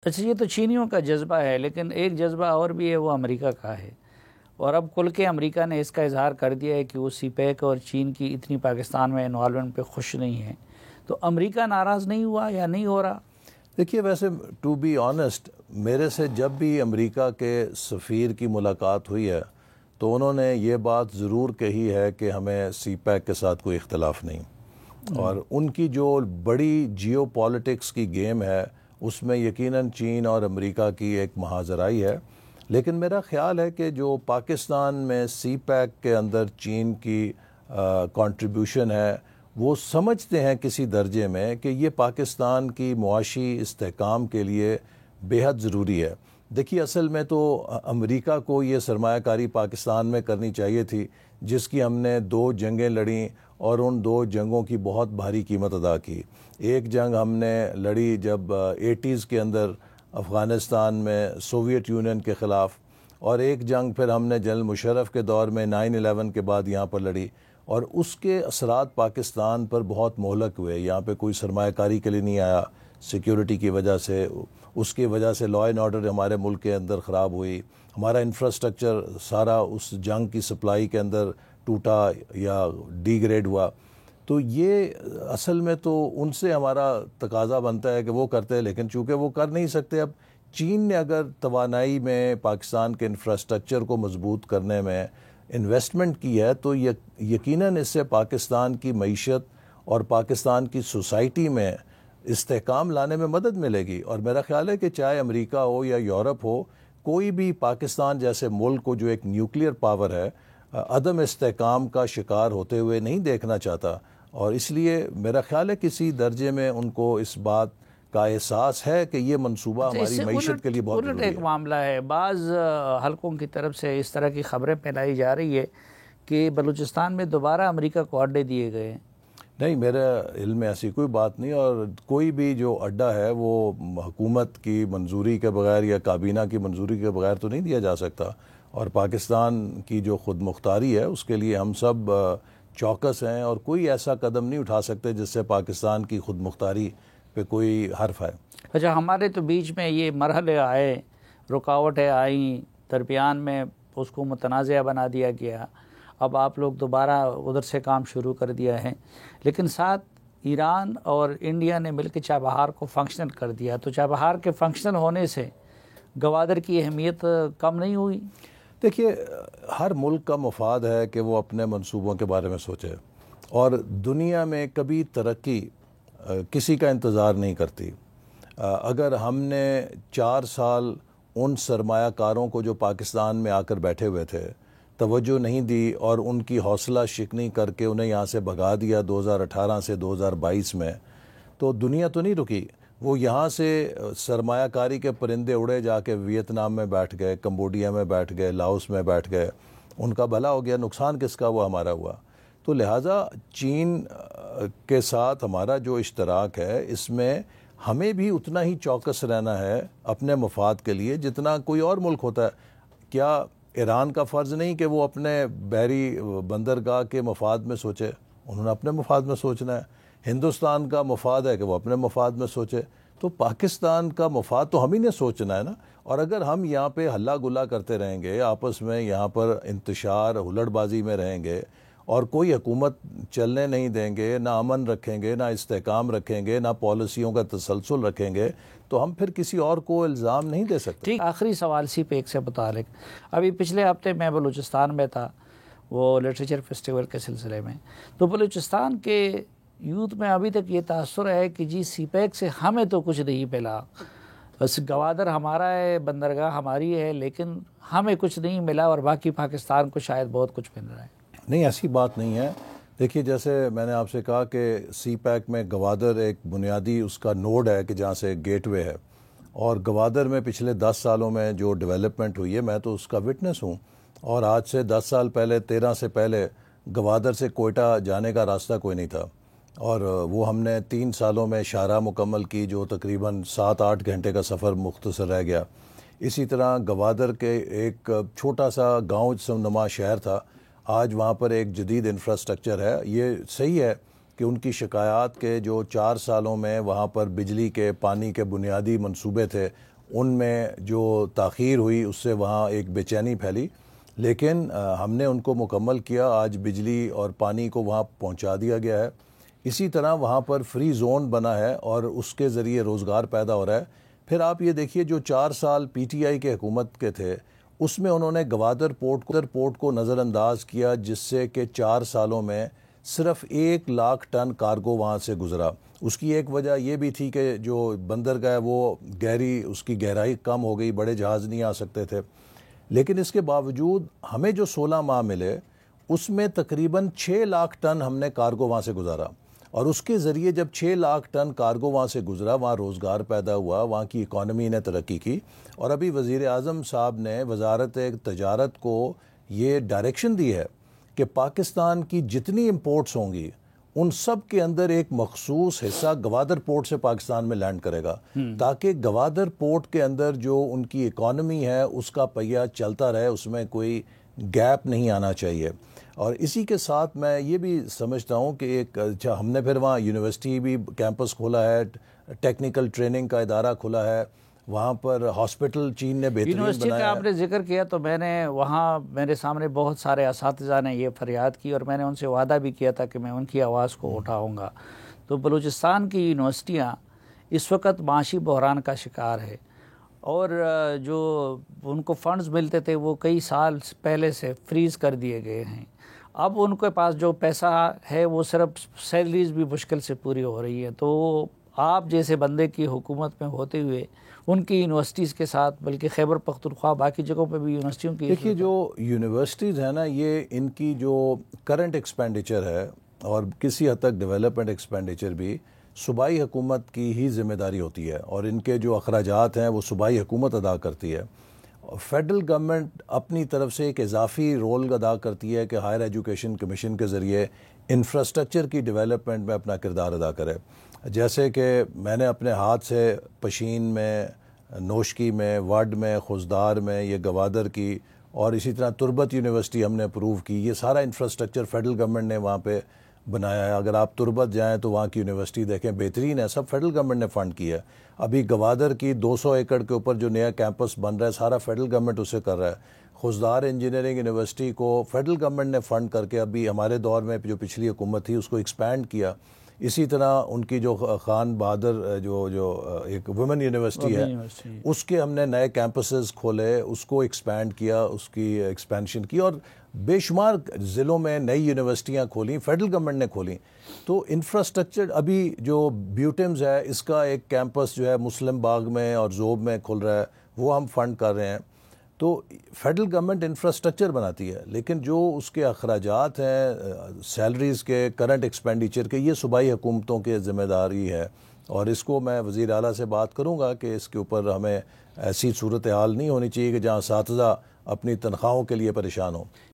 اچھا، یہ تو چینیوں کا جذبہ ہے، لیکن ایک جذبہ اور بھی ہے، وہ امریکہ کا ہے، اور اب کھل کے امریکہ نے اس کا اظہار کر دیا ہے کہ وہ سی پیک اور چین کی اتنی پاکستان میں انوالومنٹ پہ خوش نہیں ہے. تو امریکہ ناراض نہیں ہوا یا نہیں ہو رہا؟ دیکھیے، ویسے ٹو بی آنیسٹ، میرے سے جب بھی امریکہ کے سفیر کی ملاقات ہوئی ہے تو انہوں نے یہ بات ضرور کہی ہے کہ ہمیں سی پیک کے ساتھ کوئی اختلاف نہیں، اور ان کی جو بڑی جیو پالیٹکس کی گیم ہے اس میں یقیناً چین اور امریکہ کی ایک مہاجرائی ہے. لیکن میرا خیال ہے کہ جو پاکستان میں سی پیک کے اندر چین کی کنٹریبیوشن ہے، وہ سمجھتے ہیں کسی درجے میں کہ یہ پاکستان کی معاشی استحکام کے لیے بے حد ضروری ہے. دیکھیے، اصل میں تو امریکہ کو یہ سرمایہ کاری پاکستان میں کرنی چاہیے تھی، جس کی ہم نے 2 جنگیں لڑیں اور ان 2 جنگوں کی بہت بھاری قیمت ادا کی. ایک جنگ ہم نے لڑی جب 80s کے اندر افغانستان میں سوویت یونین کے خلاف، اور ایک جنگ پھر ہم نے جنرل مشرف کے دور میں 9/11 کے بعد یہاں پر لڑی، اور اس کے اثرات پاکستان پر بہت مہلک ہوئے. یہاں پہ کوئی سرمایہ کاری کے لیے نہیں آیا سیکیورٹی کی وجہ سے، اس کی وجہ سے لا اینڈ آرڈر ہمارے ملک کے اندر خراب ہوئی، ہمارا انفراسٹرکچر سارا اس جنگ کی سپلائی کے اندر ٹوٹا یا ڈی گریڈ ہوا. تو یہ اصل میں تو ان سے ہمارا تقاضا بنتا ہے کہ وہ کرتے ہیں، لیکن چونکہ وہ کر نہیں سکتے. اب چین نے اگر توانائی میں پاکستان کے انفراسٹرکچر کو مضبوط کرنے میں انویسٹمنٹ کی ہے تو یقیناً اس سے پاکستان کی معیشت اور پاکستان کی سوسائٹی میں استحکام لانے میں مدد ملے گی. اور میرا خیال ہے کہ چاہے امریکہ ہو یا یورپ ہو، کوئی بھی پاکستان جیسے ملک کو جو ایک نیوکلیئر پاور ہے عدم استحکام کا شکار ہوتے ہوئے نہیں دیکھنا چاہتا. اور اس لیے میرا خیال ہے کسی درجے میں ان کو اس بات کا احساس ہے کہ یہ منصوبہ ہماری معیشت کے لیے بہت ضروری ہے. ایک معاملہ ہے، بعض حلقوں کی طرف سے اس طرح کی خبریں پھیلائی جا رہی ہے کہ بلوچستان میں دوبارہ امریکہ کو اڈے دیے گئے. نہیں، میرے علم میں ایسی کوئی بات نہیں، اور کوئی بھی جو اڈا ہے وہ حکومت کی منظوری کے بغیر یا کابینہ کی منظوری کے بغیر تو نہیں دیا جا سکتا. اور پاکستان کی جو خود مختاری ہے اس کے لیے ہم سب چوکس ہیں، اور کوئی ایسا قدم نہیں اٹھا سکتے جس سے پاکستان کی خود مختاری پہ کوئی حرف آئے. اچھا، ہمارے تو بیچ میں یہ مرحلے آئے، رکاوٹیں آئیں، درمیان میں اس کو متنازع بنا دیا گیا، اب آپ لوگ دوبارہ ادھر سے کام شروع کر دیا ہے، لیکن ساتھ ایران اور انڈیا نے مل کے چابہار کو فنکشنل کر دیا. تو چابہار کے فنکشنل ہونے سے گوادر کی اہمیت کم نہیں ہوئی؟ دیکھیے، ہر ملک کا مفاد ہے کہ وہ اپنے منصوبوں کے بارے میں سوچے، اور دنیا میں کبھی ترقی کسی کا انتظار نہیں کرتی. اگر ہم نے 4 سال ان سرمایہ کاروں کو جو پاکستان میں آ کر بیٹھے ہوئے تھے توجہ نہیں دی اور ان کی حوصلہ شکنی کر کے انہیں یہاں سے بھگا دیا 2018 سے 2022 میں، تو دنیا تو نہیں رکی. وہ یہاں سے سرمایہ کاری کے پرندے اڑے جا کے ویتنام میں بیٹھ گئے، کمبوڈیا میں بیٹھ گئے، لاؤس میں بیٹھ گئے، ان کا بھلا ہو گیا، نقصان کس کا؟ وہ ہمارا ہوا. تو لہٰذا چین کے ساتھ ہمارا جو اشتراک ہے اس میں ہمیں بھی اتنا ہی چوکس رہنا ہے اپنے مفاد کے لیے جتنا کوئی اور ملک ہوتا ہے. کیا ایران کا فرض نہیں کہ وہ اپنے بحری بندرگاہ کے مفاد میں سوچے؟ انہوں نے اپنے مفاد میں سوچنا ہے. ہندوستان کا مفاد ہے کہ وہ اپنے مفاد میں سوچے. تو پاکستان کا مفاد تو ہم ہی نے سوچنا ہے نا. اور اگر ہم یہاں پہ ہلا گلا کرتے رہیں گے، آپس میں یہاں پر انتشار ہلڑ بازی میں رہیں گے اور کوئی حکومت چلنے نہیں دیں گے، نہ امن رکھیں گے، نہ استحکام رکھیں گے، نہ پالیسیوں کا تسلسل رکھیں گے، تو ہم پھر کسی اور کو الزام نہیں دے سکتے. ٹھیک، آخری سوال سی پیک سے متعلق، ابھی پچھلے ہفتے میں بلوچستان میں تھا وہ لٹریچر فیسٹیول کے سلسلے میں، تو بلوچستان کے یوتھ میں ابھی تک یہ تاثر ہے کہ جی سی پیک سے ہمیں تو کچھ نہیں ملا، بس گوادر ہمارا ہے، بندرگاہ ہماری ہے، لیکن ہمیں کچھ نہیں ملا اور باقی پاکستان کو شاید بہت کچھ مل رہا ہے. نہیں، ایسی بات نہیں ہے. دیکھیے، جیسے میں نے آپ سے کہا کہ سی پیک میں گوادر ایک بنیادی اس کا نوڈ ہے کہ جہاں سے گیٹ وے ہے، اور گوادر میں پچھلے 10 سالوں میں جو ڈیولپمنٹ ہوئی ہے میں تو اس کا وٹنس ہوں. اور آج سے 10 سال پہلے، 13 سے پہلے گوادر سے کوئٹہ جانے کا راستہ کوئی نہیں تھا، اور وہ ہم نے 3 سالوں میں شاہراہ مکمل کی جو تقریباً 7-8 گھنٹے کا سفر مختصر رہ گیا. اسی طرح گوادر کے ایک چھوٹا سا گاؤں نما شہر تھا، آج وہاں پر ایک جدید انفراسٹرکچر ہے. یہ صحیح ہے کہ ان کی شکایات کے جو 4 سالوں میں وہاں پر بجلی کے، پانی کے بنیادی منصوبے تھے ان میں جو تاخیر ہوئی اس سے وہاں ایک بے چینی پھیلی، لیکن ہم نے ان کو مکمل کیا. آج بجلی اور پانی کو وہاں پہنچا دیا گیا ہے. اسی طرح وہاں پر فری زون بنا ہے اور اس کے ذریعے روزگار پیدا ہو رہا ہے. پھر آپ یہ دیکھیے جو 4 سال پی ٹی آئی کے حکومت کے تھے اس میں انہوں نے گوادر پورٹ کو نظر انداز کیا، جس سے کہ 4 سالوں میں صرف 1 لاکھ ٹن کارگو وہاں سے گزرا. اس کی ایک وجہ یہ بھی تھی کہ جو بندرگاہ ہے وہ اس کی گہرائی کم ہو گئی، بڑے جہاز نہیں آ سکتے تھے. لیکن اس کے باوجود ہمیں جو 16 ماہ ملے اس میں تقریباً 6 لاکھ ٹن ہم نے کارگو وہاں سے گزارا، اور اس کے ذریعے جب 6 لاکھ ٹن کارگو وہاں سے گزرا، وہاں روزگار پیدا ہوا، وہاں کی اکانومی نے ترقی کی. اور ابھی وزیر اعظم صاحب نے وزارت تجارت کو یہ ڈائریکشن دی ہے کہ پاکستان کی جتنی امپورٹس ہوں گی ان سب کے اندر ایک مخصوص حصہ گوادر پورٹ سے پاکستان میں لینڈ کرے گا، تاکہ گوادر پورٹ کے اندر جو ان کی اکانومی ہے اس کا پہیہ چلتا رہے، اس میں کوئی گیپ نہیں آنا چاہیے. اور اسی کے ساتھ میں یہ بھی سمجھتا ہوں کہ ہم نے پھر وہاں یونیورسٹی بھی کیمپس کھولا ہے، ٹیکنیکل ٹریننگ کا ادارہ کھولا ہے، وہاں پر ہاسپٹل چین نے بہترین یونیورسٹی کا آپ نے ذکر کیا تو میں نے وہاں میرے سامنے بہت سارے اساتذہ نے یہ فریاد کی اور میں نے ان سے وعدہ بھی کیا تھا کہ میں ان کی آواز کو اٹھاؤں گا. تو بلوچستان کی یونیورسٹیاں اس وقت معاشی بحران کا شکار ہے، اور جو ان کو فنڈز ملتے تھے وہ کئی سال پہلے سے فریز کر دیے گئے ہیں. اب ان کے پاس جو پیسہ ہے وہ صرف سیلریز بھی مشکل سے پوری ہو رہی ہے. تو آپ جیسے بندے کی حکومت میں ہوتے ہوئے ان کی یونیورسٹیز کے ساتھ، بلکہ خیبر پختونخوا باقی جگہوں پہ بھی یونیورسٹیوں کی دیکھیے جو یونیورسٹیز ہیں نا، یہ ان کی جو کرنٹ ایکسپینڈیچر ہے اور کسی حد تک ڈیولپمنٹ ایکسپینڈیچر بھی صوبائی حکومت کی ہی ذمہ داری ہوتی ہے، اور ان کے جو اخراجات ہیں وہ صوبائی حکومت ادا کرتی ہے. فیڈرل گورنمنٹ اپنی طرف سے ایک اضافی رول ادا کرتی ہے کہ ہائر ایجوکیشن کمیشن کے ذریعے انفراسٹرکچر کی ڈیولپمنٹ میں اپنا کردار ادا کرے. جیسے کہ میں نے اپنے ہاتھ سے پشین میں، نوشکی میں، وڈ میں، خوزدار میں، یہ گوادر کی، اور اسی طرح تربت یونیورسٹی ہم نے اپروو کی. یہ سارا انفراسٹرکچر فیڈرل گورنمنٹ نے وہاں پہ بنایا ہے. اگر آپ تربت جائیں تو وہاں کی یونیورسٹی دیکھیں، بہترین ہے، سب فیڈرل گورنمنٹ نے فنڈ کیا ہے. ابھی گوادر کی 200 ایکڑ کے اوپر جو نیا کیمپس بن رہا ہے سارا فیڈرل گورنمنٹ اسے کر رہا ہے. خوزدار انجینئرنگ یونیورسٹی کو فیڈرل گورنمنٹ نے فنڈ کر کے ابھی ہمارے دور میں جو پچھلی حکومت تھی اس کو ایکسپینڈ کیا. اسی طرح ان کی جو خان بہادر جو ایک ویمن یونیورسٹی ہے اس کے ہم نے نئے کیمپسز کھولے، اس کو ایکسپینڈ کیا، اس کی ایکسپینشن کی، اور بے شمار ضلعوں میں نئی یونیورسٹیاں کھولیں، فیڈرل گورنمنٹ نے کھولیں. تو انفراسٹرکچر ابھی جو بیوٹمز ہے اس کا ایک کیمپس جو ہے مسلم باغ میں اور زوب میں کھل رہا ہے، وہ ہم فنڈ کر رہے ہیں. تو فیڈرل گورنمنٹ انفراسٹرکچر بناتی ہے، لیکن جو اس کے اخراجات ہیں سیلریز کے، کرنٹ ایکسپینڈیچر کے، یہ صوبائی حکومتوں کے ذمہ داری ہے. اور اس کو میں وزیر اعلیٰ سے بات کروں گا کہ اس کے اوپر ہمیں ایسی صورتحال نہیں ہونی چاہیے کہ جہاں اساتذہ اپنی تنخواہوں کے لیے پریشان ہوں.